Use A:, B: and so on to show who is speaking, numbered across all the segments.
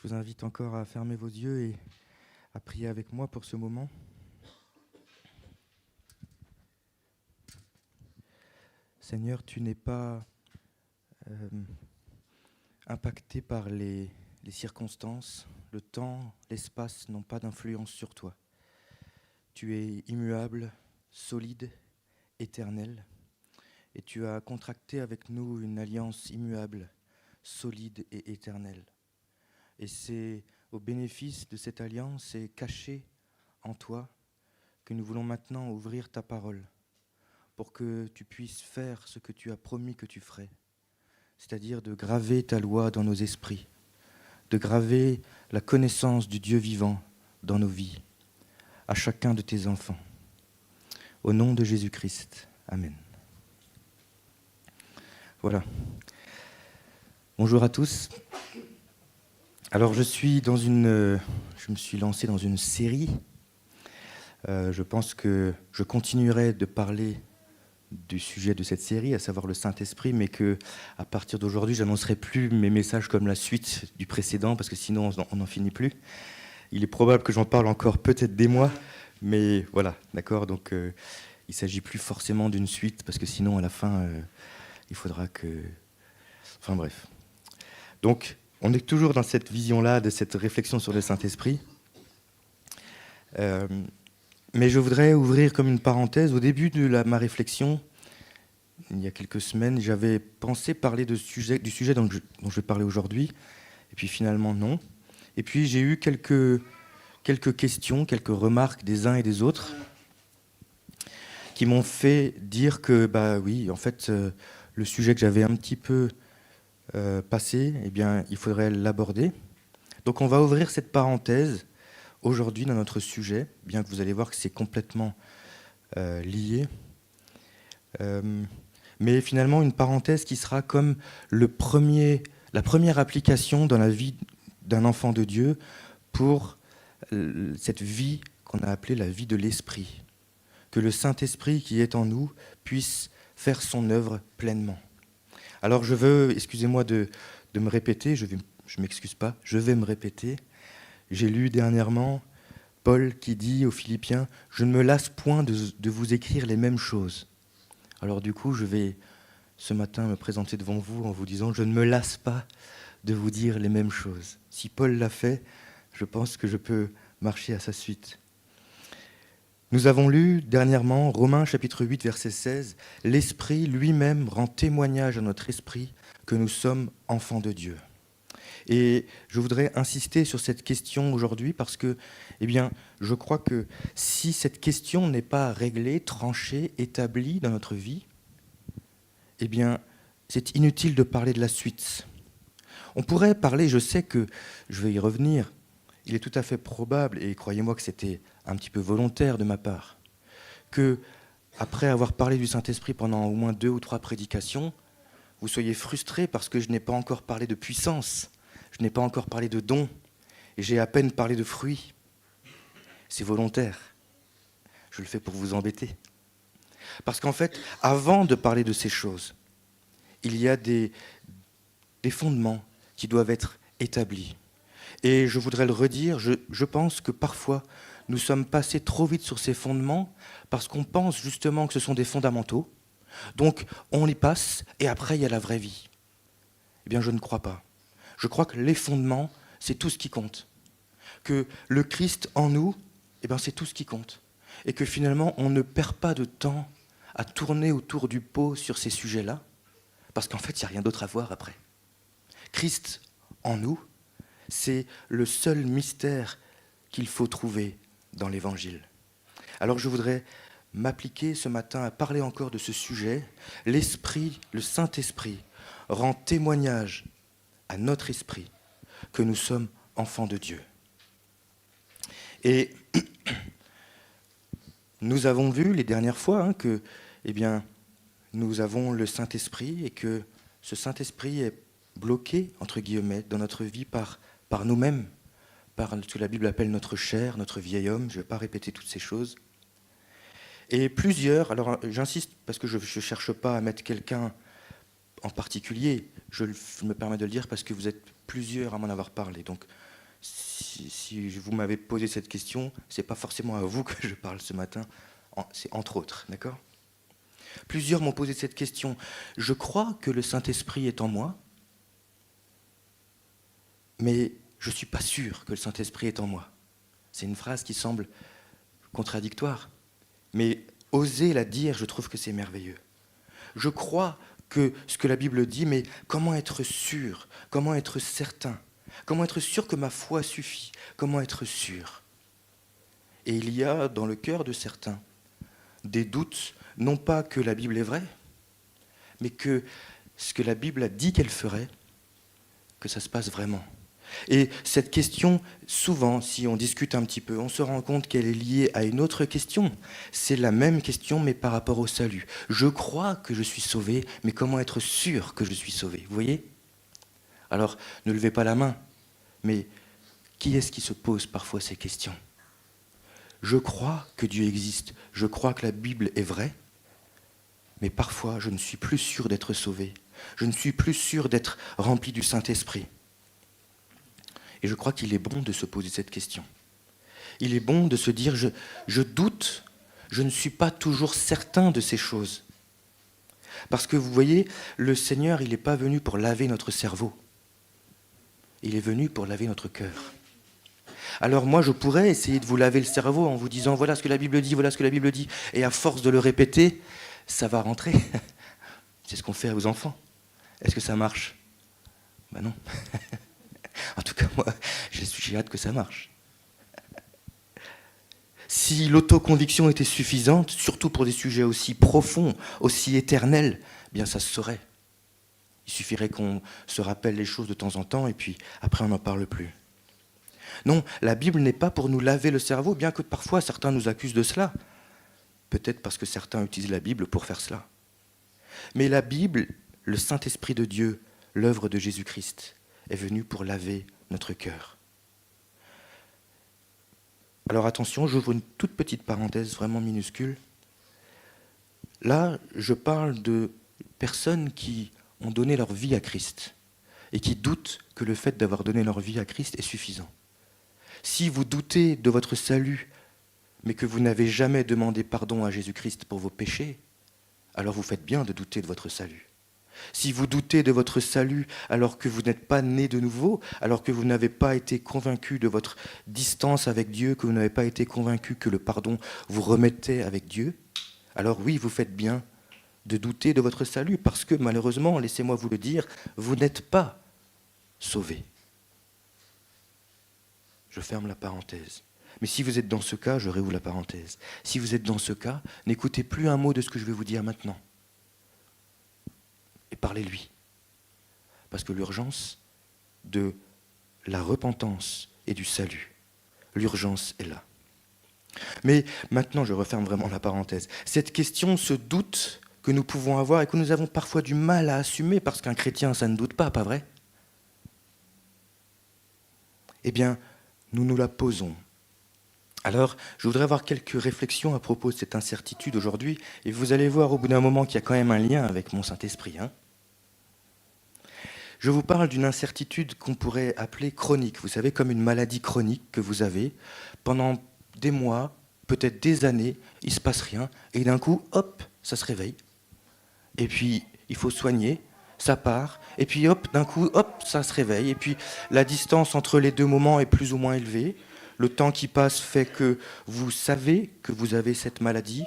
A: Je vous invite encore à fermer vos yeux et à prier avec moi pour ce moment. Seigneur, tu n'es pas impacté par les circonstances. Le temps, l'espace n'ont pas d'influence sur toi. Tu es immuable, solide, éternel. Et tu as contracté avec nous une alliance immuable, solide et éternelle. Et c'est au bénéfice de cette alliance et caché en toi que nous voulons maintenant ouvrir ta parole pour que tu puisses faire ce que tu as promis que tu ferais, c'est-à-dire de graver ta loi dans nos esprits, de graver la connaissance du Dieu vivant dans nos vies, à chacun de tes enfants. Au nom de Jésus-Christ. Amen. Voilà. Bonjour à tous. Alors je me suis lancé dans une série. Je pense que je continuerai de parler du sujet de cette série, à savoir le Saint-Esprit, mais que à partir d'aujourd'hui, je n'annoncerai plus mes messages comme la suite du précédent, parce que sinon on n'en finit plus. Il est probable que j'en parle encore peut-être des mois, mais voilà, d'accord. Donc il ne s'agit plus forcément d'une suite, parce que sinon à la fin, il faudra que... Enfin bref. Donc on est toujours dans cette vision-là, de cette réflexion sur le Saint-Esprit. Mais je voudrais ouvrir comme une parenthèse. Au début de ma réflexion, il y a quelques semaines, j'avais pensé parler du sujet dont je vais parler aujourd'hui, et puis finalement non. Et puis j'ai eu quelques questions, quelques remarques des uns et des autres, qui m'ont fait dire que, bah oui, en fait, le sujet que j'avais un petit peu passé, eh bien, il faudrait l'aborder. Donc on va ouvrir cette parenthèse aujourd'hui dans notre sujet, bien que vous allez voir que c'est complètement lié. Mais finalement, une parenthèse qui sera comme la première application dans la vie d'un enfant de Dieu pour cette vie qu'on a appelée la vie de l'Esprit. Que le Saint-Esprit qui est en nous puisse faire son œuvre pleinement. Alors je veux, excusez-moi de me répéter, je m'excuse pas, je vais me répéter. J'ai lu dernièrement Paul qui dit aux Philippiens « Je ne me lasse point de vous écrire les mêmes choses ». Alors du coup, je vais ce matin me présenter devant vous en vous disant « Je ne me lasse pas de vous dire les mêmes choses ». Si Paul l'a fait, je pense que je peux marcher à sa suite. Nous avons lu dernièrement Romains chapitre 8, verset 16 « L'Esprit lui-même rend témoignage à notre esprit que nous sommes enfants de Dieu ». Et je voudrais insister sur cette question aujourd'hui parce que, eh bien, je crois que si cette question n'est pas réglée, tranchée, établie dans notre vie, eh bien, c'est inutile de parler de la suite. On pourrait parler, je sais que je vais y revenir, il est tout à fait probable, et croyez-moi que c'était un petit peu volontaire de ma part, que après avoir parlé du Saint-Esprit pendant au moins 2 ou 3 prédications, vous soyez frustrés parce que je n'ai pas encore parlé de puissance. Je n'ai pas encore parlé de dons, et j'ai à peine parlé de fruits. C'est volontaire. Je le fais pour vous embêter. Parce qu'en fait, avant de parler de ces choses, il y a des fondements qui doivent être établis. Et je voudrais le redire, je pense que parfois, nous sommes passés trop vite sur ces fondements parce qu'on pense justement que ce sont des fondamentaux. Donc, on y passe, et après, il y a la vraie vie. Eh bien, je ne crois pas. Je crois que les fondements, c'est tout ce qui compte. Que le Christ en nous, eh bien, c'est tout ce qui compte. Et que finalement, on ne perd pas de temps à tourner autour du pot sur ces sujets-là, parce qu'en fait, il n'y a rien d'autre à voir après. Christ en nous, c'est le seul mystère qu'il faut trouver dans l'Évangile. Alors je voudrais m'appliquer ce matin à parler encore de ce sujet. L'Esprit, le Saint-Esprit, rend témoignage à notre esprit que nous sommes enfants de Dieu. Et nous avons vu les dernières fois que, eh bien, nous avons le Saint-Esprit et que ce Saint-Esprit est bloqué, entre guillemets, dans notre vie par nous-mêmes, par ce que la Bible appelle notre chair, notre vieil homme. Je ne vais pas répéter toutes ces choses. Et plusieurs, alors j'insiste parce que je ne cherche pas à mettre quelqu'un en particulier, je me permets de le dire parce que vous êtes plusieurs à m'en avoir parlé. Donc Si vous m'avez posé cette question, ce n'est pas forcément à vous que je parle ce matin, c'est entre autres, d'accord ? Plusieurs m'ont posé cette question. Je crois que le Saint-Esprit est en moi, mais je ne suis pas sûr que le Saint-Esprit est en moi. C'est une phrase qui semble contradictoire, mais oser la dire, je trouve que c'est merveilleux. Je crois que ce que la Bible dit, mais comment être sûr ? Comment être certain ? Comment être sûr que ma foi suffit ? Comment être sûr ? Et il y a dans le cœur de certains des doutes, non pas que la Bible est vraie, mais que ce que la Bible a dit qu'elle ferait, que ça se passe vraiment. Et cette question, souvent, si on discute un petit peu, on se rend compte qu'elle est liée à une autre question. C'est la même question, mais par rapport au salut. Je crois que je suis sauvé, mais comment être sûr que je suis sauvé ? Vous voyez ? Alors, ne levez pas la main, mais qui est-ce qui se pose parfois ces questions ? Je crois que Dieu existe, je crois que la Bible est vraie, mais parfois je ne suis plus sûr d'être sauvé. Je ne suis plus sûr d'être rempli du Saint-Esprit. Et je crois qu'il est bon de se poser cette question. Il est bon de se dire, je doute, je ne suis pas toujours certain de ces choses. Parce que vous voyez, le Seigneur, il n'est pas venu pour laver notre cerveau. Il est venu pour laver notre cœur. Alors moi, je pourrais essayer de vous laver le cerveau en vous disant, voilà ce que la Bible dit, voilà ce que la Bible dit. Et à force de le répéter, ça va rentrer. C'est ce qu'on fait aux enfants. Est-ce que ça marche ? Ben non. En tout cas, moi, j'ai hâte que ça marche. Si l'autoconviction était suffisante, surtout pour des sujets aussi profonds, aussi éternels, bien ça se saurait. Il suffirait qu'on se rappelle les choses de temps en temps et puis après on n'en parle plus. Non, la Bible n'est pas pour nous laver le cerveau, bien que parfois certains nous accusent de cela. Peut-être parce que certains utilisent la Bible pour faire cela. Mais la Bible, le Saint-Esprit de Dieu, l'œuvre de Jésus-Christ, est venu pour laver notre cœur. Alors attention, j'ouvre une toute petite parenthèse vraiment minuscule. Là, je parle de personnes qui ont donné leur vie à Christ et qui doutent que le fait d'avoir donné leur vie à Christ est suffisant. Si vous doutez de votre salut, mais que vous n'avez jamais demandé pardon à Jésus-Christ pour vos péchés, alors vous faites bien de douter de votre salut. Si vous doutez de votre salut alors que vous n'êtes pas né de nouveau, alors que vous n'avez pas été convaincu de votre distance avec Dieu, que vous n'avez pas été convaincu que le pardon vous remettait avec Dieu, alors oui, vous faites bien de douter de votre salut, parce que malheureusement, laissez-moi vous le dire, vous n'êtes pas sauvé. Je ferme la parenthèse. Mais si vous êtes dans ce cas, je réouvre la parenthèse. Si vous êtes dans ce cas, n'écoutez plus un mot de ce que je vais vous dire maintenant. Et parlez-lui. Parce que l'urgence de la repentance et du salut, l'urgence est là. Mais maintenant, je referme vraiment la parenthèse. Cette question, ce doute que nous pouvons avoir et que nous avons parfois du mal à assumer, parce qu'un chrétien, ça ne doute pas vrai ? Eh bien, nous nous la posons. Alors, je voudrais avoir quelques réflexions à propos de cette incertitude aujourd'hui, et vous allez voir au bout d'un moment qu'il y a quand même un lien avec mon Saint-Esprit. Je vous parle d'une incertitude qu'on pourrait appeler chronique. Vous savez, comme une maladie chronique que vous avez. Pendant des mois, peut-être des années, il ne se passe rien, et d'un coup, hop, ça se réveille. Et puis, il faut soigner, ça part, et puis hop, d'un coup, hop, ça se réveille. Et puis, la distance entre les deux moments est plus ou moins élevée. Le temps qui passe fait que vous savez que vous avez cette maladie,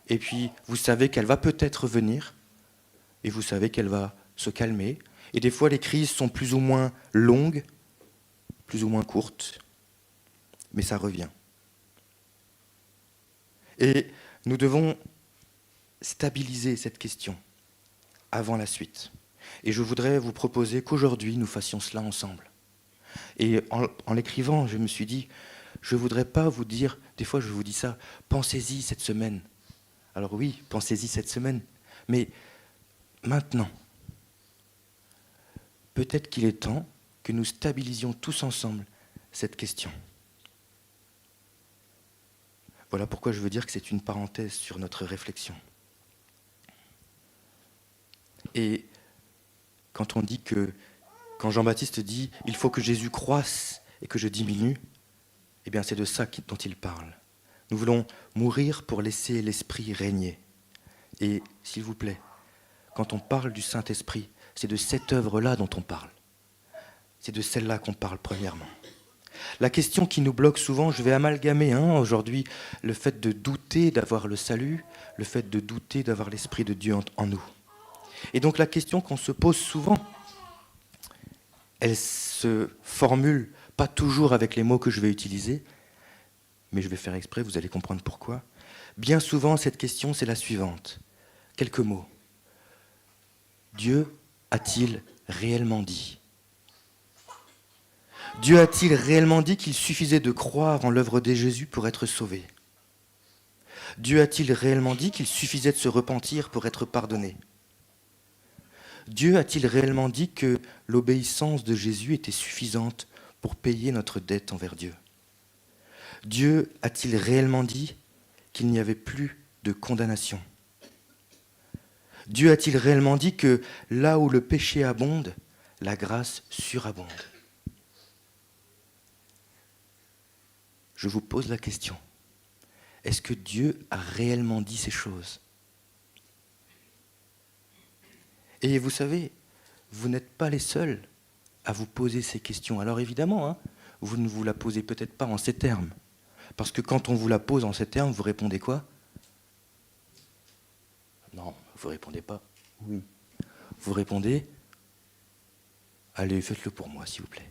A: et puis vous savez qu'elle va peut-être venir, et vous savez qu'elle va se calmer. Et des fois, les crises sont plus ou moins longues, plus ou moins courtes, mais ça revient. Et nous devons stabiliser cette question avant la suite. Et je voudrais vous proposer qu'aujourd'hui, nous fassions cela ensemble. Et en l'écrivant, je me suis dit, je ne voudrais pas vous dire, des fois je vous dis ça, pensez-y cette semaine. Alors oui, pensez-y cette semaine, mais maintenant, peut-être qu'il est temps que nous stabilisions tous ensemble cette question. Voilà pourquoi je veux dire que c'est une parenthèse sur notre réflexion. Et quand Jean-Baptiste dit « il faut que Jésus croisse et que je diminue, eh bien c'est de ça dont il parle. Nous voulons mourir pour laisser l'Esprit régner. Et s'il vous plaît, quand on parle du Saint-Esprit, c'est de cette œuvre-là dont on parle. C'est de celle-là qu'on parle premièrement. La question qui nous bloque souvent, je vais amalgamer aujourd'hui le fait de douter d'avoir le salut, le fait de douter d'avoir l'Esprit de Dieu en nous. Et donc la question qu'on se pose souvent, elle se formule pas toujours avec les mots que je vais utiliser, mais je vais faire exprès, vous allez comprendre pourquoi. Bien souvent, cette question, c'est la suivante. Quelques mots. Dieu a-t-il réellement dit ? Dieu a-t-il réellement dit qu'il suffisait de croire en l'œuvre de Jésus pour être sauvé ? Dieu a-t-il réellement dit qu'il suffisait de se repentir pour être pardonné ? Dieu a-t-il réellement dit que l'obéissance de Jésus était suffisante pour payer notre dette envers Dieu ? Dieu a-t-il réellement dit qu'il n'y avait plus de condamnation ? Dieu a-t-il réellement dit que là où le péché abonde, la grâce surabonde ? Je vous pose la question. Est-ce que Dieu a réellement dit ces choses ? Et vous savez, vous n'êtes pas les seuls à vous poser ces questions. Alors évidemment, vous ne vous la posez peut-être pas en ces termes. Parce que quand on vous la pose en ces termes, vous répondez quoi ? Non, vous ne répondez pas. Oui. Vous répondez, allez, faites-le pour moi, s'il vous plaît.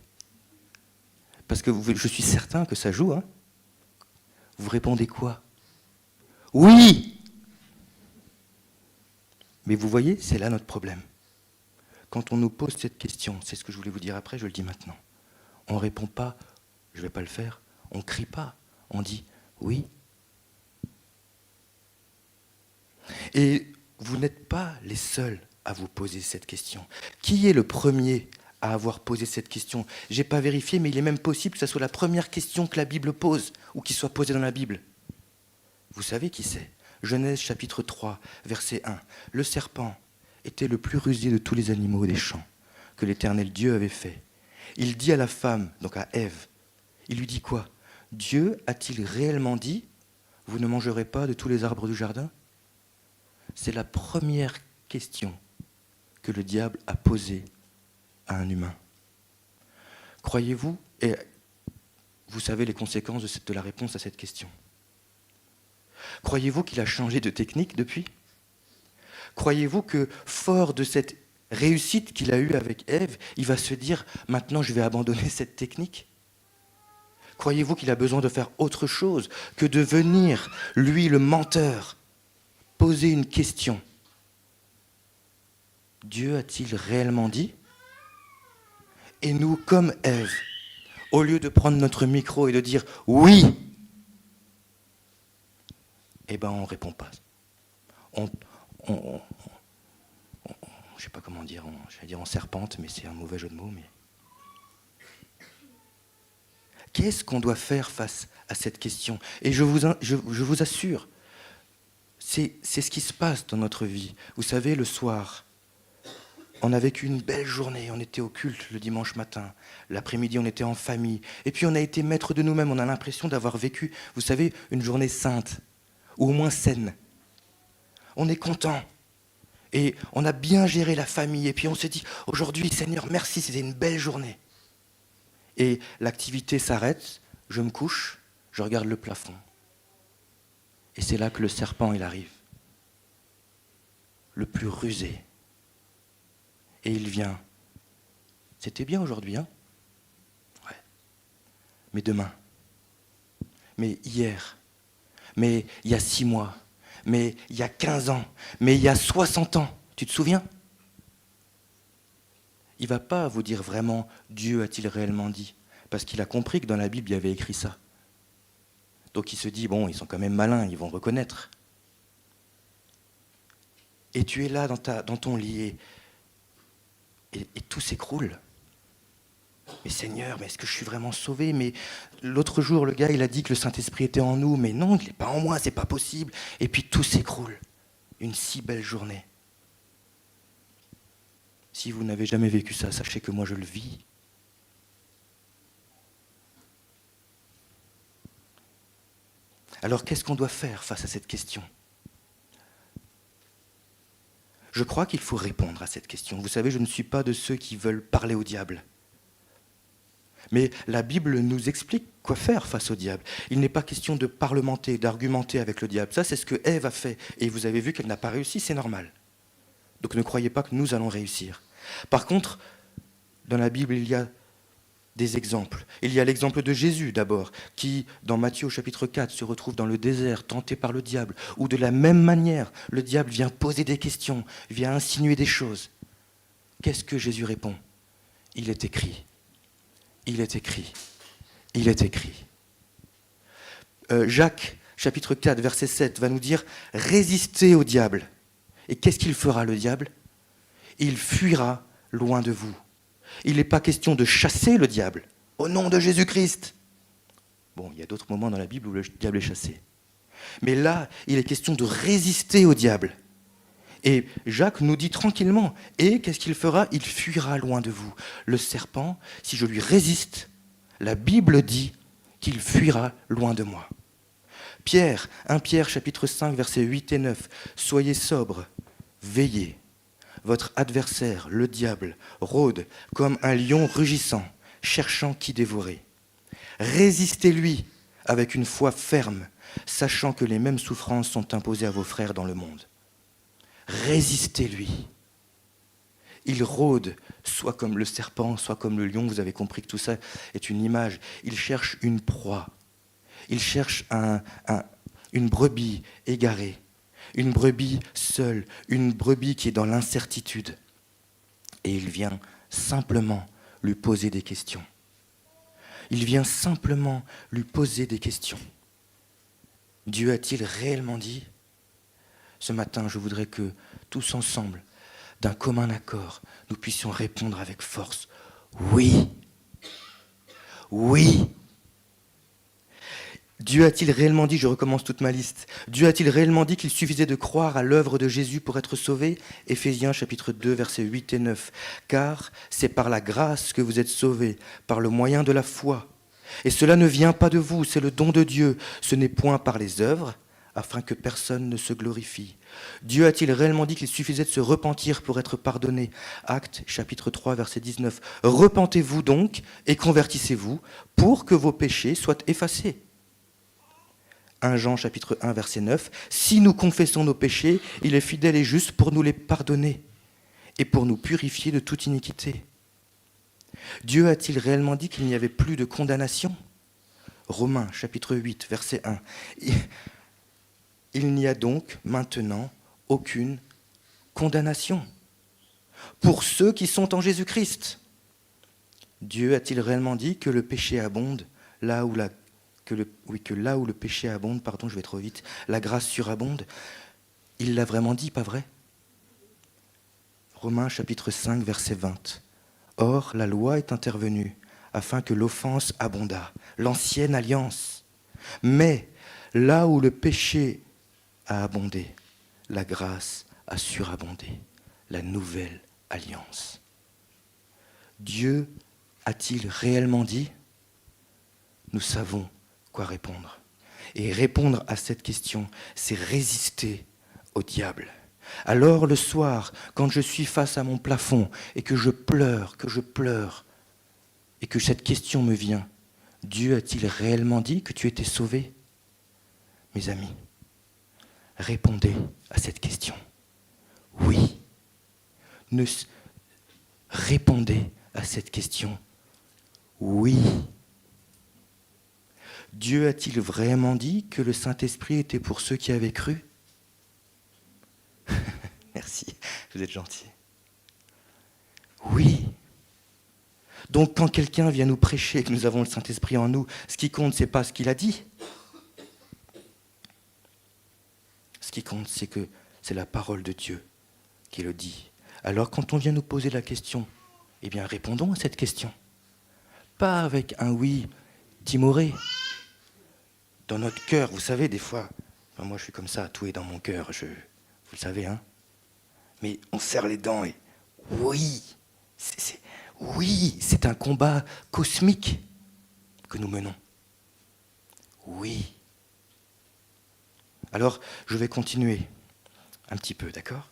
A: Parce que je suis certain que ça joue. Vous répondez quoi ? Oui ! Mais vous voyez, c'est là notre problème. Quand on nous pose cette question, c'est ce que je voulais vous dire après, je le dis maintenant. On ne répond pas, je ne vais pas le faire, on ne crie pas, on dit oui. Et vous n'êtes pas les seuls à vous poser cette question. Qui est le premier à avoir posé cette question ? Je n'ai pas vérifié, mais il est même possible que ce soit la première question que la Bible pose, ou qui soit posée dans la Bible. Vous savez qui c'est ? Genèse chapitre 3, verset 1. Le serpent était le plus rusé de tous les animaux des champs que l'Éternel Dieu avait fait. Il dit à la femme, donc à Ève, il lui dit quoi ? Dieu a-t-il réellement dit, vous ne mangerez pas de tous les arbres du jardin ? C'est la première question que le diable a posée à un humain. Croyez-vous, et vous savez les conséquences de la réponse à cette question. Croyez-vous qu'il a changé de technique depuis ? Croyez-vous que, fort de cette réussite qu'il a eue avec Ève, il va se dire « maintenant je vais abandonner cette technique » ? Croyez-vous qu'il a besoin de faire autre chose que de venir, lui le menteur, poser une question ? Dieu a-t-il réellement dit ? Et nous, comme Ève, au lieu de prendre notre micro et de dire « oui », eh bien on ne répond pas. Je ne sais pas comment dire, je vais dire en serpente, mais c'est un mauvais jeu de mots. Mais... Qu'est-ce qu'on doit faire face à cette question ? Et je vous assure, c'est ce qui se passe dans notre vie. Vous savez, le soir, on a vécu une belle journée, on était au culte le dimanche matin, l'après-midi on était en famille, et puis on a été maître de nous-mêmes, on a l'impression d'avoir vécu, vous savez, une journée sainte, ou au moins saine. On est content. Et on a bien géré la famille. Et puis on s'est dit, aujourd'hui, Seigneur, merci, c'était une belle journée. Et l'activité s'arrête, je me couche, je regarde le plafond. Et c'est là que le serpent, il arrive. Le plus rusé. Et il vient. C'était bien aujourd'hui, hein ? Ouais. Mais demain. Mais hier. Mais il y a 6 mois. Mais il y a 15 ans, mais il y a 60 ans, tu te souviens ? Il ne va pas vous dire vraiment « Dieu a-t-il réellement dit ?» parce qu'il a compris que dans la Bible, il y avait écrit ça. Donc il se dit « Bon, ils sont quand même malins, ils vont reconnaître. » Et tu es là dans ton lit et tout s'écroule. Mais Seigneur, mais est-ce que je suis vraiment sauvé ? Mais l'autre jour, le gars, il a dit que le Saint-Esprit était en nous. Mais non, il n'est pas en moi, c'est pas possible. Et puis tout s'écroule. Une si belle journée. Si vous n'avez jamais vécu ça, sachez que moi je le vis. Alors qu'est-ce qu'on doit faire face à cette question ? Je crois qu'il faut répondre à cette question. Vous savez, je ne suis pas de ceux qui veulent parler au diable. Mais la Bible nous explique quoi faire face au diable. Il n'est pas question de parlementer, d'argumenter avec le diable. Ça, c'est ce que Ève a fait. Et vous avez vu qu'elle n'a pas réussi, c'est normal. Donc ne croyez pas que nous allons réussir. Par contre, dans la Bible, il y a des exemples. Il y a l'exemple de Jésus d'abord, qui, dans Matthieu au chapitre 4, se retrouve dans le désert, tenté par le diable, où de la même manière, le diable vient poser des questions, vient insinuer des choses. Qu'est-ce que Jésus répond ? Il est écrit. Il est écrit. Il est écrit. Jacques, chapitre 4, verset 7, va nous dire « Résistez au diable ». Et qu'est-ce qu'il fera, le diable ? Il fuira loin de vous. Il n'est pas question de chasser le diable, au nom de Jésus-Christ. Bon, il y a d'autres moments dans la Bible où le diable est chassé. Mais là, il est question de résister au diable. Et Jacques nous dit tranquillement, et qu'est-ce qu'il fera ? Il fuira loin de vous. Le serpent, si je lui résiste, la Bible dit qu'il fuira loin de moi. Pierre, 1 Pierre chapitre 5, versets 8 et 9, soyez sobres, veillez. Votre adversaire, le diable, rôde comme un lion rugissant, cherchant qui dévorer. Résistez-lui avec une foi ferme, sachant que les mêmes souffrances sont imposées à vos frères dans le monde. Résistez-lui. Il rôde, soit comme le serpent, soit comme le lion. Vous avez compris que tout ça est une image. Il cherche une proie. Il cherche une brebis égarée. Une brebis seule, une brebis qui est dans l'incertitude. Et il vient simplement lui poser des questions. Il vient simplement lui poser des questions. Dieu a-t-il réellement dit ? Ce matin, je voudrais que tous ensemble, d'un commun accord, nous puissions répondre avec force. Oui. Oui. Dieu a-t-il réellement dit, je recommence toute ma liste, Dieu a-t-il réellement dit qu'il suffisait de croire à l'œuvre de Jésus pour être sauvé ? Éphésiens chapitre 2, versets 8 et 9. Car c'est par la grâce que vous êtes sauvés, par le moyen de la foi. Et cela ne vient pas de vous, c'est le don de Dieu. Ce n'est point par les œuvres, afin que personne ne se glorifie. Dieu a-t-il réellement dit qu'il suffisait de se repentir pour être pardonné ? Actes chapitre 3, verset 19. Repentez-vous donc et convertissez-vous pour que vos péchés soient effacés. 1 Jean chapitre 1 verset 9, « Si nous confessons nos péchés, il est fidèle et juste pour nous les pardonner et pour nous purifier de toute iniquité. » Dieu a-t-il réellement dit qu'il n'y avait plus de condamnation ? Romains chapitre 8 verset 1, « Il n'y a donc maintenant aucune condamnation pour ceux qui sont en Jésus-Christ. » Dieu a-t-il réellement dit que le péché abonde là où que là où le péché abonde, je vais trop vite, la grâce surabonde? Il l'a vraiment dit, pas vrai ? Romains chapitre 5, verset 20. Or, la loi est intervenue afin que l'offense abondât, l'ancienne alliance. Mais là où le péché a abondé, la grâce a surabondé, la nouvelle alliance. Dieu a-t-il réellement dit ? Nous savons quoi répondre. Et répondre à cette question, c'est résister au diable. Alors le soir, quand je suis face à mon plafond et que je pleure, et que cette question me vient, Dieu a-t-il réellement dit que tu étais sauvé ? Mes amis, répondez à cette question. Oui. Répondez à cette question. Oui. Dieu a-t-il vraiment dit que le Saint-Esprit était pour ceux qui avaient cru ? Merci, vous êtes gentil. Oui. Donc quand quelqu'un vient nous prêcher que nous avons le Saint-Esprit en nous, ce qui compte, ce n'est pas ce qu'il a dit. Ce qui compte, c'est que c'est la parole de Dieu qui le dit. Alors quand on vient nous poser la question, eh bien répondons à cette question. Pas avec un oui timoré. Dans notre cœur, vous savez, des fois, moi je suis comme ça, tout est dans mon cœur, vous le savez, hein. Mais on serre les dents et oui, c'est un combat cosmique que nous menons. Oui. Alors, je vais continuer un petit peu, d'accord?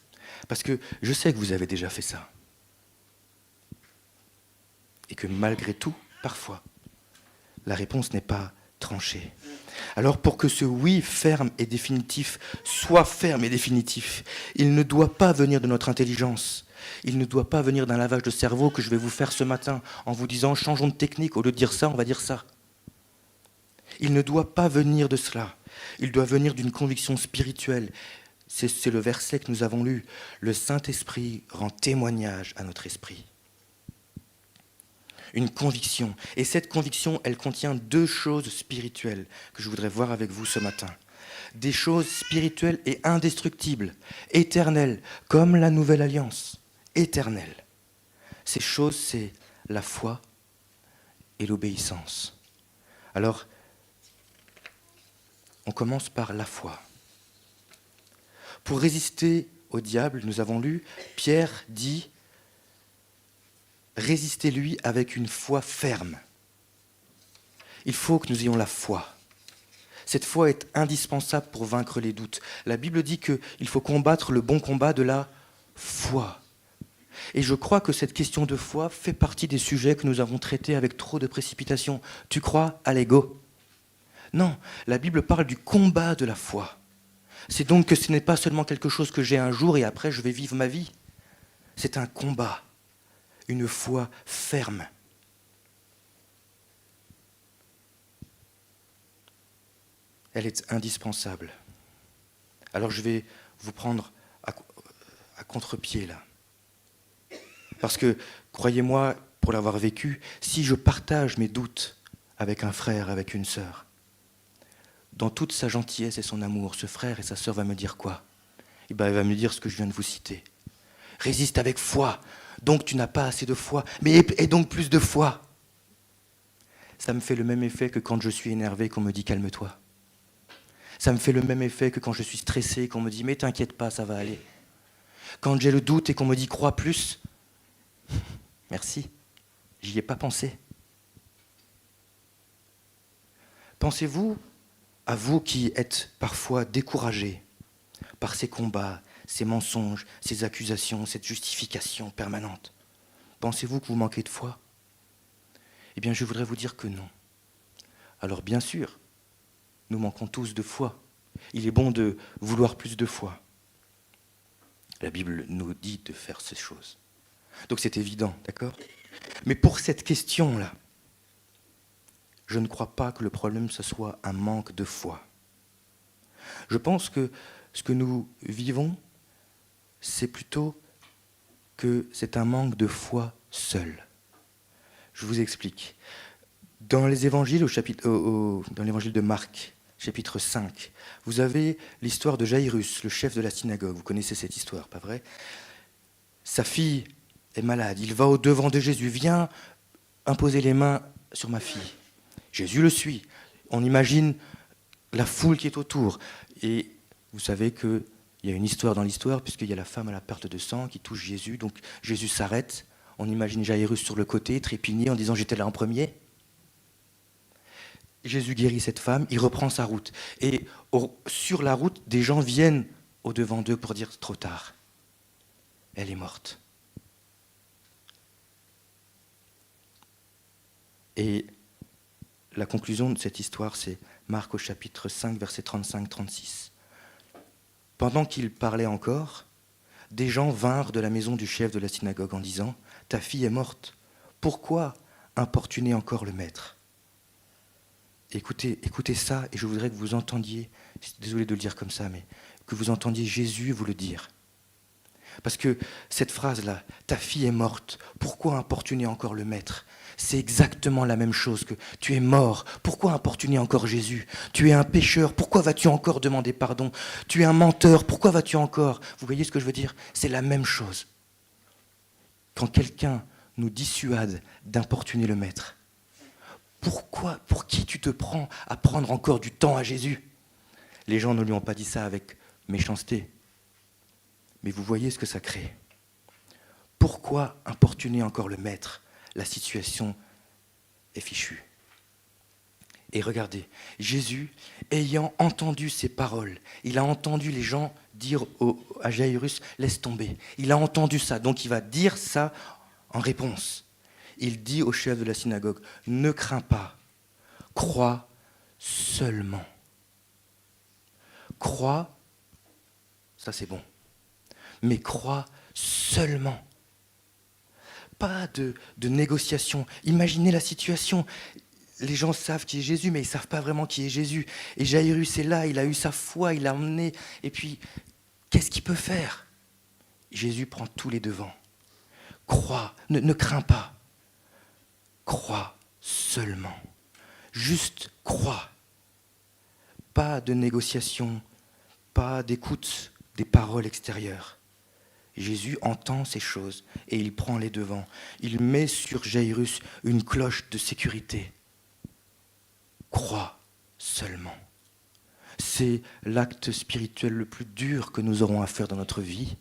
A: Parce que je sais que vous avez déjà fait ça. Et que malgré tout, parfois, la réponse n'est pas tranchée. Alors pour que ce oui ferme et définitif soit ferme et définitif, il ne doit pas venir de notre intelligence. Il ne doit pas venir d'un lavage de cerveau que je vais vous faire ce matin en vous disant changeons de technique, au lieu de dire ça, on va dire ça. Il ne doit pas venir de cela. Il doit venir d'une conviction spirituelle. C'est le verset que nous avons lu. Le Saint-Esprit rend témoignage à notre esprit. Une conviction. Et cette conviction, elle contient deux choses spirituelles que je voudrais voir avec vous ce matin. Des choses spirituelles et indestructibles, éternelles, comme la nouvelle alliance, éternelle. Ces choses, c'est la foi et l'obéissance. Alors, on commence par la foi. Pour résister au diable, nous avons lu, Pierre dit « Résistez-lui avec une foi ferme ». Il faut que nous ayons la foi. Cette foi est indispensable pour vaincre les doutes. La Bible dit qu'il faut combattre le bon combat de la foi. Et je crois que cette question de foi fait partie des sujets que nous avons traités avec trop de précipitation. Tu crois? Allez, go. Non, la Bible parle du combat de la foi. C'est donc que ce n'est pas seulement quelque chose que j'ai un jour et après je vais vivre ma vie. C'est un combat, une foi ferme. Elle est indispensable. Alors je vais vous prendre à contre-pied là. Parce que, croyez-moi, pour l'avoir vécu, si je partage mes doutes avec un frère, avec une sœur, dans toute sa gentillesse et son amour, ce frère et sa sœur va me dire quoi? Eh bien, il va me dire ce que je viens de vous citer. Résiste avec foi, donc tu n'as pas assez de foi, mais aie donc plus de foi. Ça me fait le même effet que quand je suis énervé qu'on me dit calme-toi. Ça me fait le même effet que quand je suis stressé qu'on me dit mais t'inquiète pas, ça va aller. Quand j'ai le doute et qu'on me dit crois plus, merci, j'y ai pas pensé. Pensez-vous à vous qui êtes parfois découragés par ces combats, ces mensonges, ces accusations, cette justification permanente. Pensez-vous que vous manquez de foi? Eh bien, je voudrais vous dire que non. Alors bien sûr, nous manquons tous de foi. Il est bon de vouloir plus de foi. La Bible nous dit de faire ces choses. Donc c'est évident, d'accord? Mais pour cette question-là, je ne crois pas que le problème, ce soit un manque de foi. Je pense que ce que nous vivons, c'est plutôt que c'est un manque de foi seul. Je vous explique. Dans les évangiles, dans l'évangile de Marc, chapitre 5, vous avez l'histoire de Jairus, le chef de la synagogue. Vous connaissez cette histoire, pas vrai? Sa fille est malade. Il va au-devant de Jésus. Viens imposer les mains sur ma fille. Jésus le suit. On imagine la foule qui est autour. Et vous savez qu'il y a une histoire dans l'histoire, puisqu'il y a la femme à la perte de sang qui touche Jésus. Donc Jésus s'arrête. On imagine Jairus sur le côté, trépigné, en disant « j'étais là en premier ». Jésus guérit cette femme, il reprend sa route. Et sur la route, des gens viennent au-devant d'eux pour dire « trop tard, elle est morte ». Et la conclusion de cette histoire, c'est Marc au chapitre 5, versets 35-36. Pendant qu'il parlait encore, des gens vinrent de la maison du chef de la synagogue en disant « Ta fille est morte, pourquoi importuner encore le maître ?» Écoutez ça, et je voudrais que vous entendiez, désolé de le dire comme ça, mais que vous entendiez Jésus vous le dire. Parce que cette phrase-là, « Ta fille est morte, pourquoi importuner encore le maître ?» C'est exactement la même chose que « Tu es mort, pourquoi importuner encore Jésus ? Tu es un pécheur, pourquoi vas-tu encore demander pardon ? Tu es un menteur, pourquoi vas-tu encore ?» Vous voyez ce que je veux dire ? C'est la même chose. Quand quelqu'un nous dissuade d'importuner le maître, pourquoi, pour qui tu te prends à prendre encore du temps à Jésus ? Les gens ne lui ont pas dit ça avec méchanceté. Mais vous voyez ce que ça crée. Pourquoi importuner encore le maître ? La situation est fichue. Et regardez, Jésus, ayant entendu ces paroles, il a entendu les gens dire à Jairus, laisse tomber. Il a entendu ça, donc il va dire ça en réponse. Il dit au chef de la synagogue, ne crains pas, crois seulement. Crois, ça c'est bon, mais crois seulement. Pas de négociation. Imaginez la situation. Les gens savent qui est Jésus, mais ils ne savent pas vraiment qui est Jésus. Et Jairus est là, il a eu sa foi, il l'a emmené. Et puis, qu'est-ce qu'il peut faire? Jésus prend tous les devants. Crois, ne crains pas. Crois seulement. Juste crois. Pas de négociation, pas d'écoute des paroles extérieures. Jésus entend ces choses et il prend les devants. Il met sur Jairus une cloche de sécurité. Crois seulement. C'est l'acte spirituel le plus dur que nous aurons à faire dans notre vie.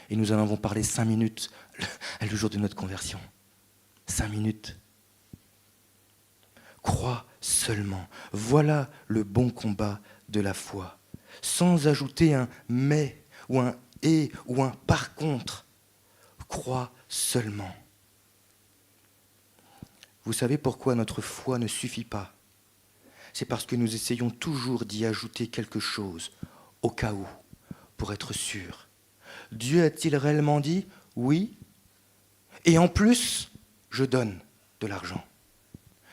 A: Et nous en avons parlé 5 minutes le jour de notre conversion. 5 minutes. Crois seulement. Voilà le bon combat de la foi. Sans ajouter un « mais » ou un « et » ou un « par contre ». Crois seulement. Vous savez pourquoi notre foi ne suffit pas? C'est parce que nous essayons toujours d'y ajouter quelque chose, au cas où, pour être sûr. Dieu a-t-il réellement dit « oui » et en plus, je donne de l'argent?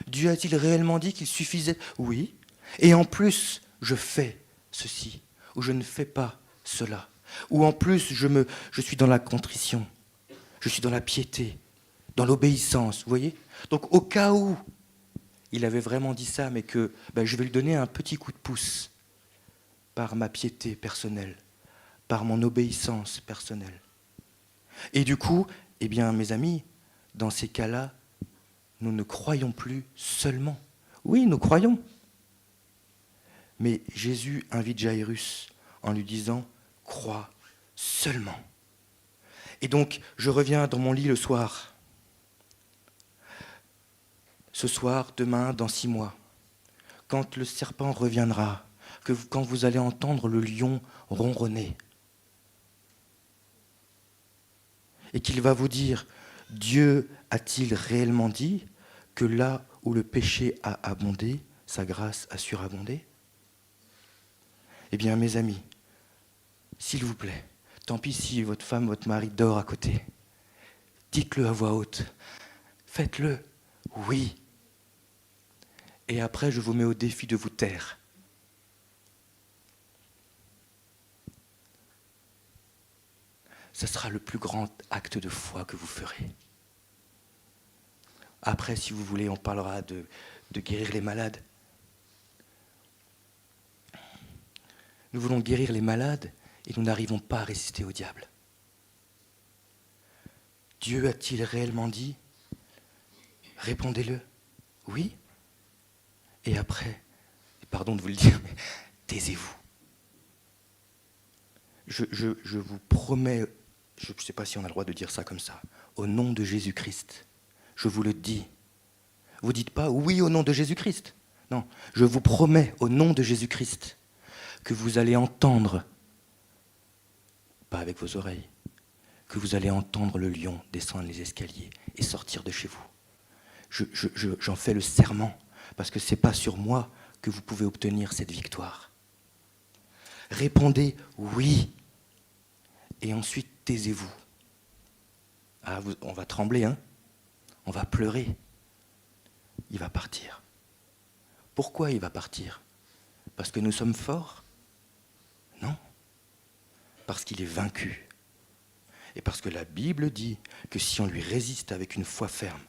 A: Dieu a-t-il réellement dit qu'il suffisait? Oui. Et en plus, je fais ceci, ou je ne fais pas cela. Ou en plus, je suis dans la contrition, je suis dans la piété, dans l'obéissance, vous voyez? Donc au cas où il avait vraiment dit ça, mais que je vais lui donner un petit coup de pouce par ma piété personnelle, par mon obéissance personnelle. Et du coup, eh bien, mes amis, dans ces cas-là, nous ne croyons plus seulement. Oui, nous croyons. Mais Jésus invite Jairus en lui disant « crois seulement ». Et donc, je reviens dans mon lit le soir. Ce soir, demain, dans 6 mois, quand le serpent reviendra, quand vous allez entendre le lion ronronner, et qu'il va vous dire « Dieu a-t-il réellement dit que là où le péché a abondé, sa grâce a surabondé ?» Eh bien, mes amis, s'il vous plaît, tant pis si votre femme, votre mari dort à côté, dites-le à voix haute, faites-le, oui. Et après, je vous mets au défi de vous taire. Ce sera le plus grand acte de foi que vous ferez. Après, si vous voulez, on parlera de guérir les malades. Nous voulons guérir les malades et nous n'arrivons pas à résister au diable. Dieu a-t-il réellement dit? Répondez-le. Oui. Et après, pardon de vous le dire, mais taisez-vous. Je vous promets, je ne sais pas si on a le droit de dire ça comme ça, au nom de Jésus-Christ, je vous le dis. Vous ne dites pas oui au nom de Jésus-Christ. Non, je vous promets au nom de Jésus-Christ que vous allez entendre, pas avec vos oreilles, que vous allez entendre le lion descendre les escaliers et sortir de chez vous. J'en fais le serment, parce que ce n'est pas sur moi que vous pouvez obtenir cette victoire. Répondez oui, et ensuite taisez-vous. Ah, on va trembler, hein? On va pleurer. Il va partir. Pourquoi il va partir? Parce que nous sommes forts? Non. Parce qu'il est vaincu. Et parce que la Bible dit que si on lui résiste avec une foi ferme,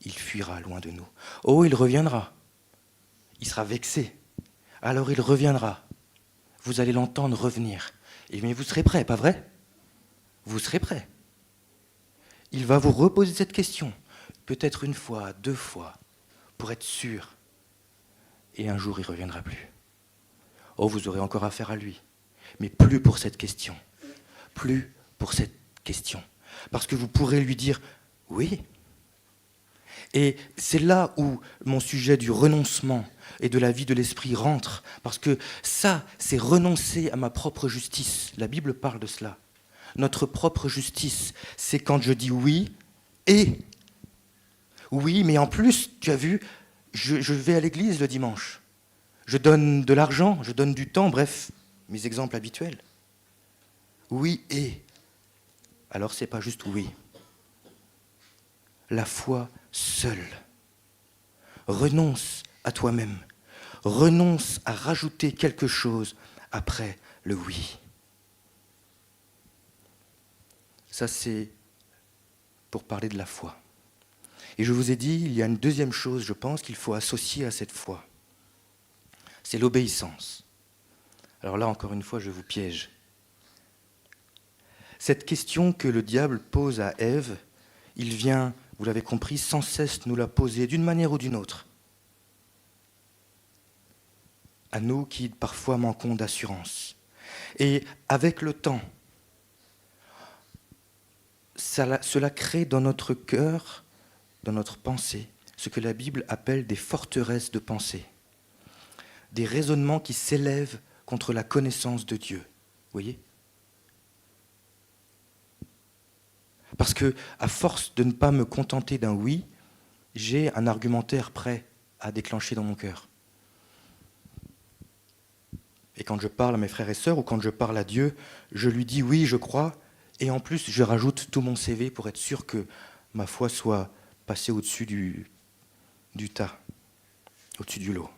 A: il fuira loin de nous. Oh, il reviendra. Il sera vexé. Alors il reviendra. Vous allez l'entendre revenir. Mais vous serez prêts, pas vrai? Vous serez prêts. Il va vous reposer cette question, peut-être 1 fois, 2 fois, pour être sûr. Et un jour, il ne reviendra plus. Oh, vous aurez encore affaire à lui. Mais plus pour cette question. Plus pour cette question. Parce que vous pourrez lui dire « oui ». Et c'est là où mon sujet du renoncement et de la vie de l'esprit rentre, parce que ça, c'est renoncer à ma propre justice. La Bible parle de cela. Notre propre justice, c'est quand je dis oui, et oui, mais en plus, tu as vu, je vais à l'église le dimanche. Je donne de l'argent, je donne du temps, bref, mes exemples habituels. Oui, et alors c'est pas juste oui. La foi seule. Renonce à toi-même. Renonce à rajouter quelque chose après le oui. Ça, c'est pour parler de la foi. Et je vous ai dit, il y a une deuxième chose, je pense, qu'il faut associer à cette foi. C'est l'obéissance. Alors là, encore une fois, je vous piège. Cette question que le diable pose à Ève, il vient, vous l'avez compris, sans cesse nous la poser d'une manière ou d'une autre. À nous qui parfois manquons d'assurance. Et avec le temps, cela crée dans notre cœur, dans notre pensée, ce que la Bible appelle des forteresses de pensée. Des raisonnements qui s'élèvent contre la connaissance de Dieu. Vous voyez ? Parce que, à force de ne pas me contenter d'un oui, j'ai un argumentaire prêt à déclencher dans mon cœur. Et quand je parle à mes frères et sœurs ou quand je parle à Dieu, je lui dis oui, je crois, et en plus je rajoute tout mon CV pour être sûr que ma foi soit passée au-dessus du tas, au-dessus du lot.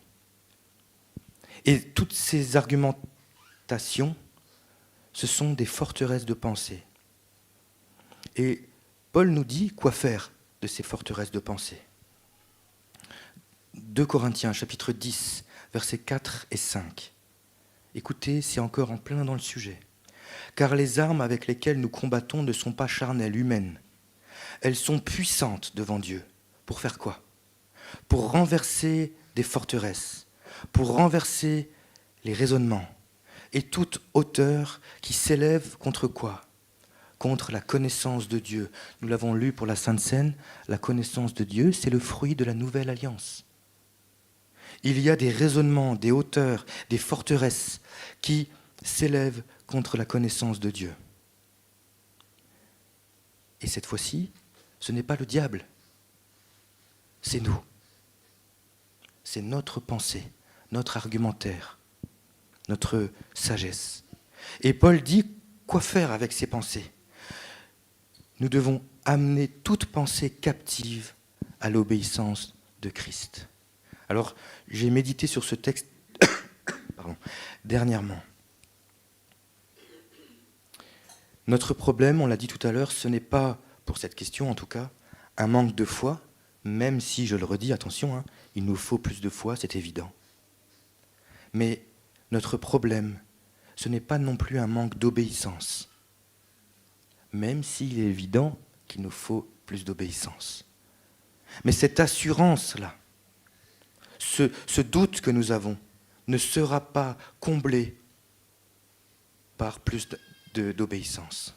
A: Et toutes ces argumentations, ce sont des forteresses de pensée. Et Paul nous dit quoi faire de ces forteresses de pensée. 2 Corinthiens, chapitre 10, versets 4 et 5. Écoutez, c'est encore en plein dans le sujet. Car les armes avec lesquelles nous combattons ne sont pas charnelles, humaines. Elles sont puissantes devant Dieu. Pour faire quoi ? Pour renverser des forteresses, pour renverser les raisonnements et toute hauteur qui s'élève contre quoi ? Contre la connaissance de Dieu. Nous l'avons lu pour la Sainte Seine, la connaissance de Dieu, c'est le fruit de la nouvelle alliance. Il y a des raisonnements, des hauteurs, des forteresses qui s'élèvent contre la connaissance de Dieu. Et cette fois-ci, ce n'est pas le diable, c'est nous. C'est notre pensée, notre argumentaire, notre sagesse. Et Paul dit, quoi faire avec ces pensées ? Nous devons amener toute pensée captive à l'obéissance de Christ. Alors, j'ai médité sur ce texte dernièrement. Notre problème, on l'a dit tout à l'heure, ce n'est pas, pour cette question en tout cas, un manque de foi, même si, je le redis, attention, il nous faut plus de foi, c'est évident. Mais notre problème, ce n'est pas non plus un manque d'obéissance, même s'il est évident qu'il nous faut plus d'obéissance. Mais cette assurance-là, ce doute que nous avons, ne sera pas comblé par plus d'obéissance.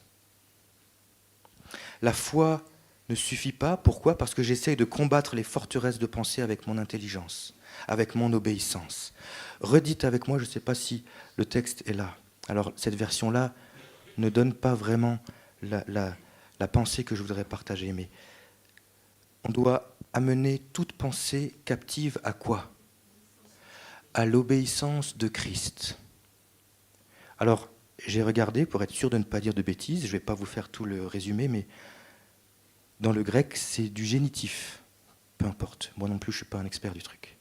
A: La foi ne suffit pas. Pourquoi ? Parce que j'essaye de combattre les forteresses de pensée avec mon intelligence, avec mon obéissance. Redites avec moi, je ne sais pas si le texte est là. Alors, cette version-là ne donne pas vraiment la pensée que je voudrais partager, mais on doit amener toute pensée captive à quoi ? À l'obéissance de Christ. Alors, j'ai regardé, pour être sûr de ne pas dire de bêtises, je ne vais pas vous faire tout le résumé, mais dans le grec, c'est du génitif. Peu importe, moi non plus, je ne suis pas un expert du truc.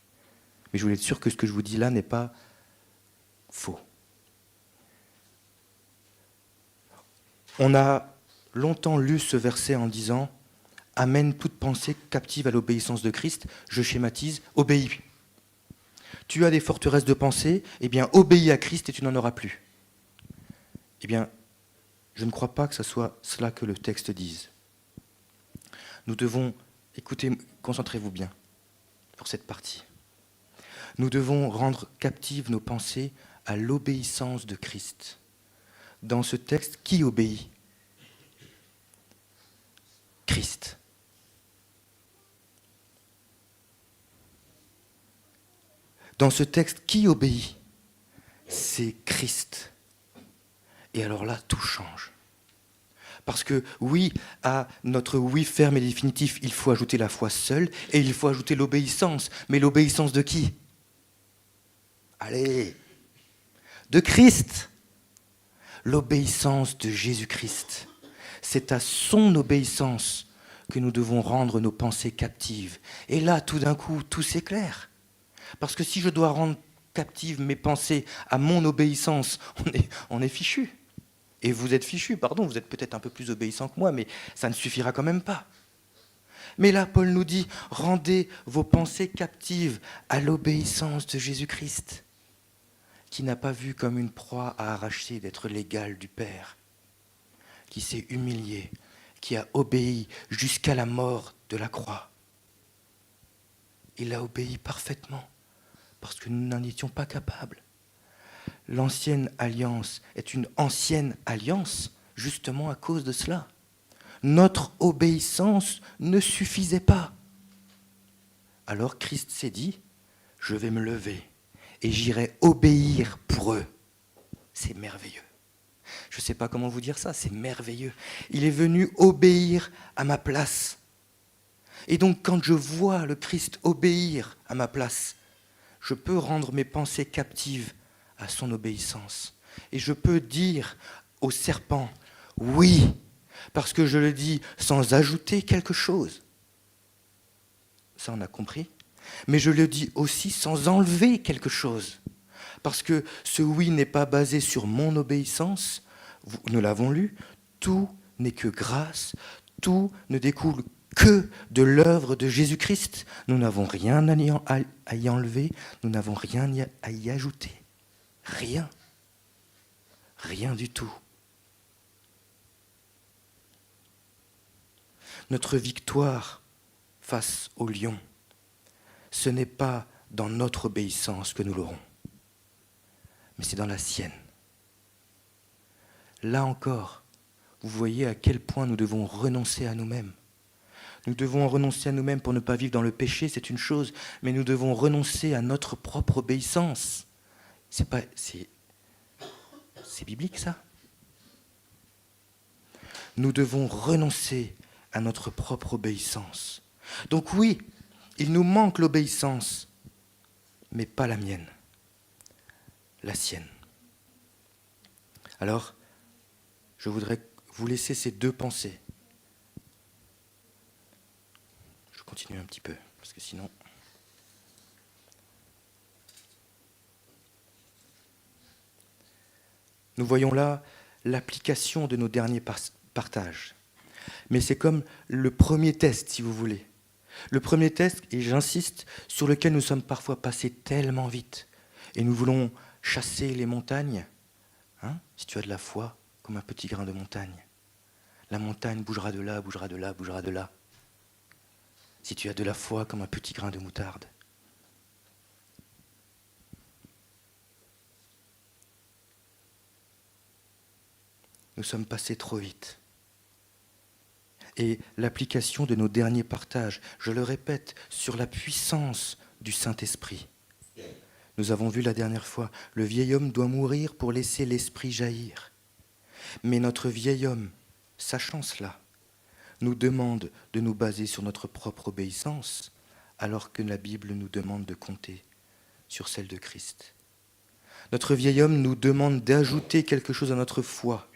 A: Mais je voulais être sûr que ce que je vous dis là n'est pas faux. On a longtemps lu ce verset en disant « Amène toute pensée captive à l'obéissance de Christ », je schématise, « obéis ». Tu as des forteresses de pensée, eh bien obéis à Christ et tu n'en auras plus. Eh bien, je ne crois pas que ce soit cela que le texte dise. Nous devons, écoutez, concentrez-vous bien pour cette partie. Nous devons rendre captives nos pensées à l'obéissance de Christ. Dans ce texte, qui obéit ? Christ. Dans ce texte, qui obéit? C'est Christ. Et alors là, tout change. Parce que oui, à notre oui ferme et définitif, il faut ajouter la foi seule et il faut ajouter l'obéissance. Mais l'obéissance de qui? Allez, de Christ. L'obéissance de Jésus-Christ. C'est à son obéissance que nous devons rendre nos pensées captives. Et là, tout d'un coup, tout s'éclaire. Parce que si je dois rendre captives mes pensées à mon obéissance, on est fichu. Et vous êtes fichu, pardon, vous êtes peut-être un peu plus obéissant que moi, mais ça ne suffira quand même pas. Mais là, Paul nous dit, rendez vos pensées captives à l'obéissance de Jésus-Christ, qui n'a pas vu comme une proie à arracher d'être l'égal du Père, qui s'est humilié, qui a obéi jusqu'à la mort de la croix. Il a obéi parfaitement, parce que nous n'en étions pas capables. L'ancienne alliance est une ancienne alliance, justement à cause de cela. Notre obéissance ne suffisait pas. Alors Christ s'est dit, je vais me lever et j'irai obéir pour eux. C'est merveilleux. Je ne sais pas comment vous dire ça, c'est merveilleux. Il est venu obéir à ma place. Et donc quand je vois le Christ obéir à ma place, je peux rendre mes pensées captives à son obéissance. Et je peux dire au serpent, oui, parce que je le dis sans ajouter quelque chose. Ça, on a compris. Mais je le dis aussi sans enlever quelque chose. Parce que ce oui n'est pas basé sur mon obéissance. Nous l'avons lu. Tout n'est que grâce. Tout ne découle que de l'œuvre de Jésus-Christ. Nous n'avons rien à y enlever. Nous n'avons rien à y ajouter. Rien. Rien du tout. Notre victoire face au lion, ce n'est pas dans notre obéissance que nous l'aurons, mais c'est dans la sienne. Là encore, vous voyez à quel point nous devons renoncer à nous-mêmes. Nous devons renoncer à nous-mêmes pour ne pas vivre dans le péché, c'est une chose, mais nous devons renoncer à notre propre obéissance. C'est biblique, ça. Nous devons renoncer à notre propre obéissance. Donc oui, il nous manque l'obéissance, mais pas la mienne, la sienne. Alors, je voudrais vous laisser ces deux pensées. Je continue un petit peu, parce que sinon... Nous voyons là l'application de nos derniers partages. Mais c'est comme le premier test, si vous voulez. Le premier test, et j'insiste, sur lequel nous sommes parfois passés tellement vite. Et nous voulons chasser les montagnes. Si tu as de la foi, comme un petit grain de montagne. La montagne bougera de là, bougera de là, bougera de là. Si tu as de la foi, comme un petit grain de moutarde. Nous sommes passés trop vite. Et l'application de nos derniers partages, je le répète, sur la puissance du Saint-Esprit. Nous avons vu la dernière fois, le vieil homme doit mourir pour laisser l'Esprit jaillir. Mais notre vieil homme, sachant cela, nous demande de nous baser sur notre propre obéissance, alors que la Bible nous demande de compter sur celle de Christ. Notre vieil homme nous demande d'ajouter quelque chose à notre foi,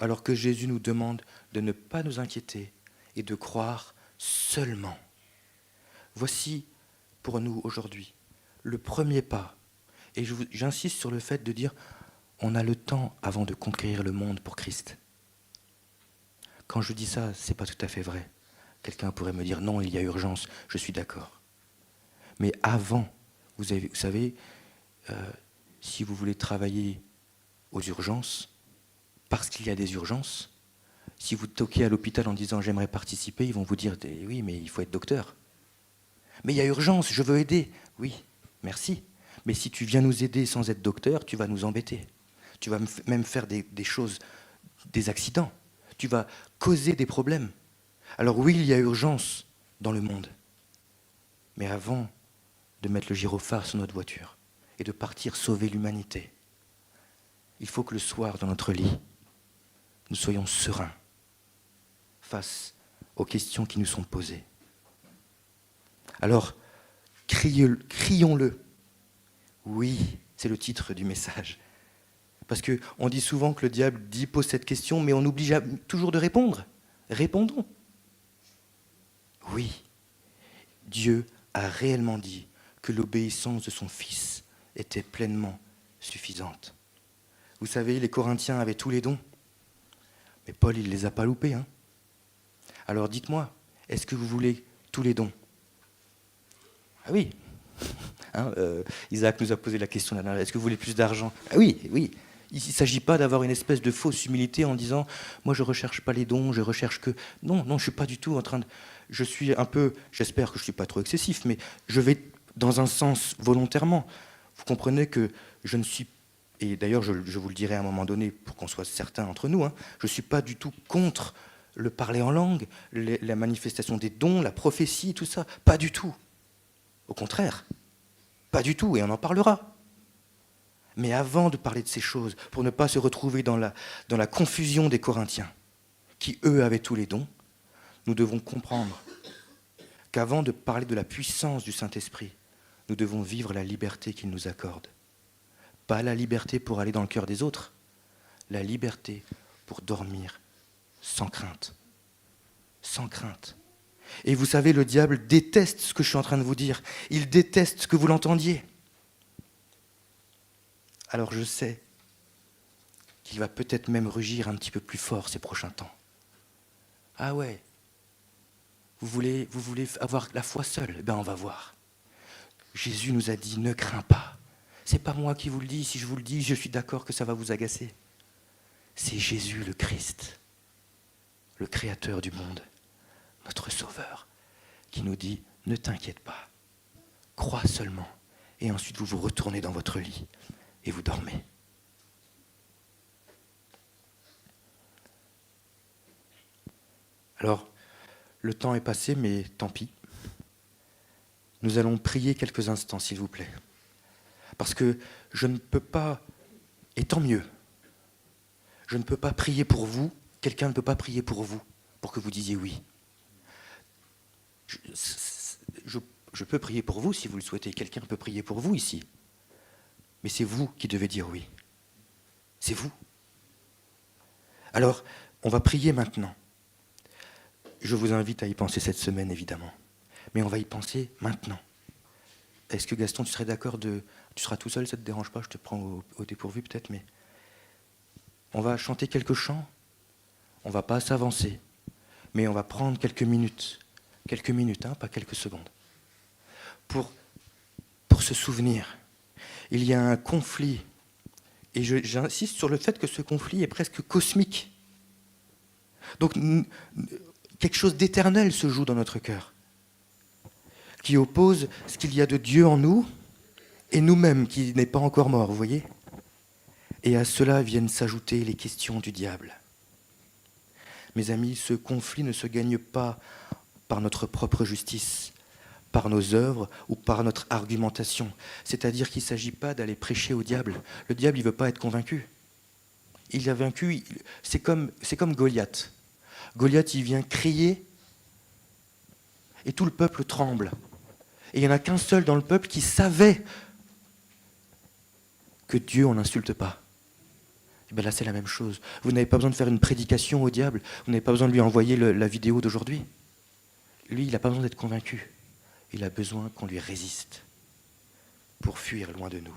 A: alors que Jésus nous demande de ne pas nous inquiéter et de croire seulement. Voici pour nous aujourd'hui le premier pas. Et j'insiste sur le fait de dire, on a le temps avant de conquérir le monde pour Christ. Quand je dis ça, ce n'est pas tout à fait vrai. Quelqu'un pourrait me dire, non, il y a urgence, je suis d'accord. Mais avant, vous savez, si vous voulez travailler aux urgences, parce qu'il y a des urgences, si vous toquez à l'hôpital en disant « j'aimerais participer », ils vont vous dire « oui, mais il faut être docteur ». « Mais il y a urgence, je veux aider ». « Oui, merci. Mais si tu viens nous aider sans être docteur, tu vas nous embêter. Tu vas même faire des choses, des accidents. Tu vas causer des problèmes. Alors oui, il y a urgence dans le monde. Mais avant de mettre le gyrophare sur notre voiture et de partir sauver l'humanité. Il faut que le soir, dans notre lit, nous soyons sereins face aux questions qui nous sont posées. Alors, crions-le. Oui, c'est le titre du message. Parce qu'on dit souvent que le diable pose cette question, mais on oublie toujours de répondre. Répondons. Oui, Dieu a réellement dit que l'obéissance de son Fils était pleinement suffisante. Vous savez, les Corinthiens avaient tous les dons, mais Paul, il ne les a pas loupés. Alors dites-moi, est-ce que vous voulez tous les dons? Ah oui. Isaac nous a posé la question la dernière fois, est-ce que vous voulez plus d'argent? Ah oui, oui. Il ne s'agit pas d'avoir une espèce de fausse humilité en disant « moi je ne recherche pas les dons, je recherche que… » Non, je ne suis pas du tout en train de… Je suis un peu, j'espère que je ne suis pas trop excessif, mais je vais dans un sens volontairement. Vous comprenez que je ne suis… Et d'ailleurs, je vous le dirai à un moment donné pour qu'on soit certains entre nous, je ne suis pas du tout contre le parler en langue, la manifestation des dons, la prophétie, tout ça. Pas du tout. Au contraire, pas du tout, et on en parlera. Mais avant de parler de ces choses, pour ne pas se retrouver dans la confusion des Corinthiens, qui eux avaient tous les dons, nous devons comprendre qu'avant de parler de la puissance du Saint-Esprit, nous devons vivre la liberté qu'il nous accorde. Pas la liberté pour aller dans le cœur des autres, la liberté pour dormir sans crainte. Sans crainte. Et vous savez, le diable déteste ce que je suis en train de vous dire. Il déteste que vous l'entendiez. Alors je sais qu'il va peut-être même rugir un petit peu plus fort ces prochains temps. Ah ouais, vous voulez avoir la foi seule? Eh bien on va voir. Jésus nous a dit, ne crains pas. C'est pas moi qui vous le dis, si je vous le dis, je suis d'accord que ça va vous agacer. C'est Jésus le Christ, le Créateur du monde, notre Sauveur, qui nous dit, ne t'inquiète pas, crois seulement, et ensuite vous vous retournez dans votre lit. Et vous dormez. Alors, le temps est passé, mais tant pis. Nous allons prier quelques instants, s'il vous plaît. Parce que je ne peux pas, et tant mieux, je ne peux pas prier pour vous, quelqu'un ne peut pas prier pour vous, pour que vous disiez oui. Je peux prier pour vous si vous le souhaitez, quelqu'un peut prier pour vous ici. Mais c'est vous qui devez dire oui. C'est vous. Alors, on va prier maintenant. Je vous invite à y penser cette semaine, évidemment. Mais on va y penser maintenant. Est-ce que Gaston, tu serais d'accord de… Tu seras tout seul, ça ne te dérange pas, je te prends au dépourvu peut-être, mais… On va chanter quelques chants. On ne va pas s'avancer. Mais on va prendre quelques minutes, pas quelques secondes, pour se souvenir. Il y a un conflit, et j'insiste sur le fait que ce conflit est presque cosmique. Donc, quelque chose d'éternel se joue dans notre cœur, qui oppose ce qu'il y a de Dieu en nous et nous-mêmes, qui n'est pas encore mort, vous voyez? Et à cela viennent s'ajouter les questions du diable. Mes amis, ce conflit ne se gagne pas par notre propre justice, par nos œuvres ou par notre argumentation. C'est-à-dire qu'il ne s'agit pas d'aller prêcher au diable. Le diable, il ne veut pas être convaincu. Il a vaincu, c'est comme Goliath. Goliath, il vient crier et tout le peuple tremble. Et il n'y en a qu'un seul dans le peuple qui savait que Dieu, on n'insulte pas. Et bien là, c'est la même chose. Vous n'avez pas besoin de faire une prédication au diable. Vous n'avez pas besoin de lui envoyer la vidéo d'aujourd'hui. Lui, il n'a pas besoin d'être convaincu. Il a besoin qu'on lui résiste pour fuir loin de nous.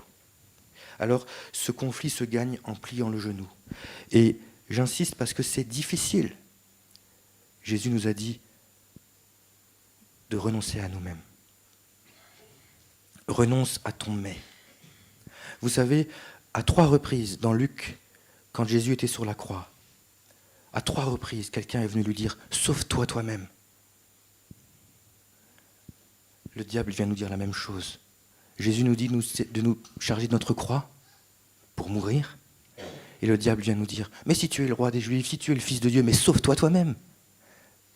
A: Alors, ce conflit se gagne en pliant le genou. Et j'insiste parce que c'est difficile. Jésus nous a dit de renoncer à nous-mêmes. Renonce à ton mais. Vous savez, à 3 reprises dans Luc, quand Jésus était sur la croix, à 3 reprises, quelqu'un est venu lui dire « Sauve-toi toi-même ». Le diable vient nous dire la même chose. Jésus nous dit de nous charger de notre croix pour mourir. Et le diable vient nous dire « Mais si tu es le roi des Juifs, si tu es le Fils de Dieu, mais sauve-toi toi-même ».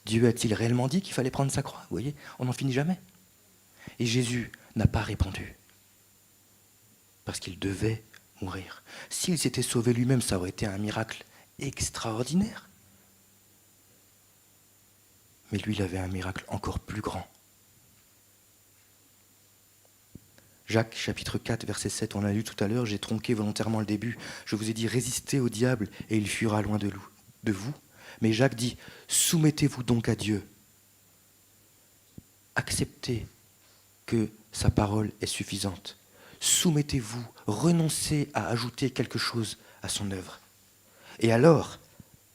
A: Dieu a-t-il réellement dit qu'il fallait prendre sa croix? Vous voyez, on n'en finit jamais. Et Jésus, n'a pas répondu. Parce qu'il devait mourir. S'il s'était sauvé lui-même, ça aurait été un miracle extraordinaire. Mais lui, il avait un miracle encore plus grand. Jacques, chapitre 4, verset 7, on l'a lu tout à l'heure, j'ai tronqué volontairement le début. Je vous ai dit, résistez au diable et il fuira loin de vous. Mais Jacques dit, soumettez-vous donc à Dieu. Acceptez que sa parole est suffisante. Soumettez-vous, renoncez à ajouter quelque chose à son œuvre. Et alors,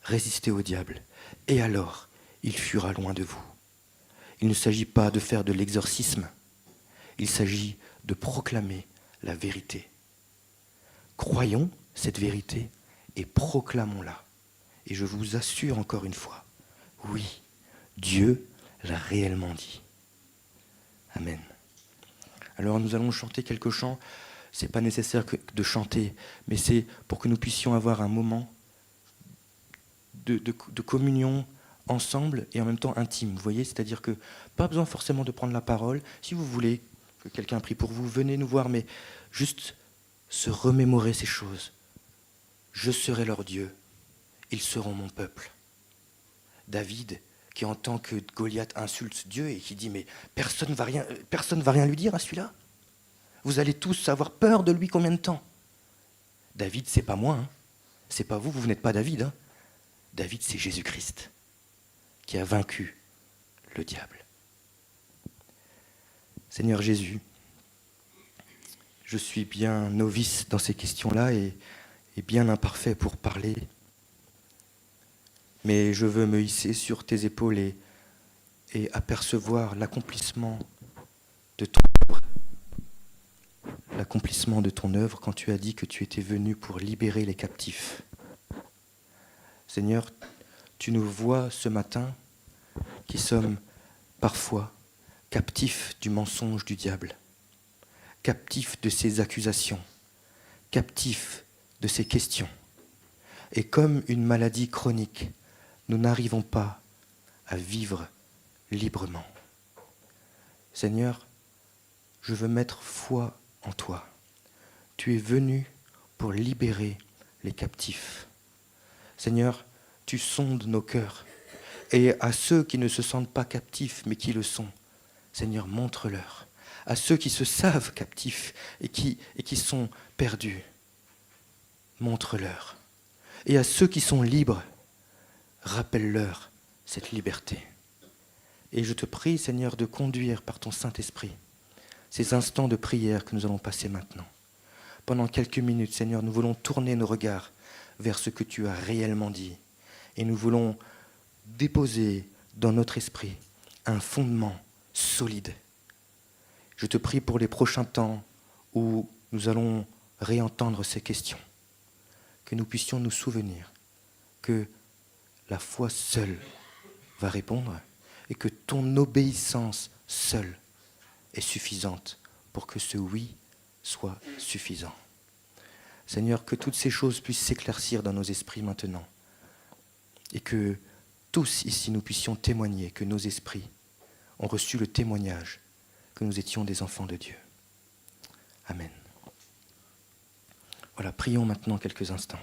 A: résistez au diable. Et alors, il fuira loin de vous. Il ne s'agit pas de faire de l'exorcisme. Il s'agit de proclamer la vérité. Croyons cette vérité et proclamons-la. Et je vous assure encore une fois, oui, Dieu l'a réellement dit. Amen. Alors nous allons chanter quelques chants. Ce n'est pas nécessaire de chanter, mais c'est pour que nous puissions avoir un moment de communion ensemble et en même temps intime. Vous voyez, c'est-à-dire que pas besoin forcément de prendre la parole. Si vous voulez que quelqu'un prie pour vous, venez nous voir, mais juste se remémorer ces choses. Je serai leur Dieu, ils seront mon peuple. David, qui entend que Goliath insulte Dieu et qui dit mais personne ne va rien lui dire à celui-là. Vous allez tous avoir peur de lui combien de temps? David, c'est pas moi, hein. C'est pas vous n'êtes pas David. Hein. David, c'est Jésus-Christ qui a vaincu le diable. Seigneur Jésus, je suis bien novice dans ces questions-là et bien imparfait pour parler. Mais je veux me hisser sur tes épaules et apercevoir l'accomplissement de ton œuvre. L'accomplissement de ton œuvre quand tu as dit que tu étais venu pour libérer les captifs. Seigneur, tu nous vois ce matin qui sommes parfois captifs du mensonge du diable, captifs de ses accusations, captifs de ses questions. Et comme une maladie chronique, nous n'arrivons pas à vivre librement. Seigneur, je veux mettre foi en toi. Tu es venu pour libérer les captifs. Seigneur, tu sondes nos cœurs. Et à ceux qui ne se sentent pas captifs, mais qui le sont, Seigneur, montre-leur. À ceux qui se savent captifs et qui sont perdus, montre-leur. Et à ceux qui sont libres, rappelle-leur cette liberté. Et je te prie, Seigneur, de conduire par ton Saint-Esprit ces instants de prière que nous allons passer maintenant. Pendant quelques minutes, Seigneur, nous voulons tourner nos regards vers ce que tu as réellement dit. Et nous voulons déposer dans notre esprit un fondement solide. Je te prie pour les prochains temps où nous allons réentendre ces questions, que nous puissions nous souvenir que la foi seule va répondre et que ton obéissance seule est suffisante pour que ce oui soit suffisant. Seigneur, que toutes ces choses puissent s'éclaircir dans nos esprits maintenant et que tous ici nous puissions témoigner que nos esprits ont reçu le témoignage que nous étions des enfants de Dieu. Amen. Voilà, prions maintenant quelques instants.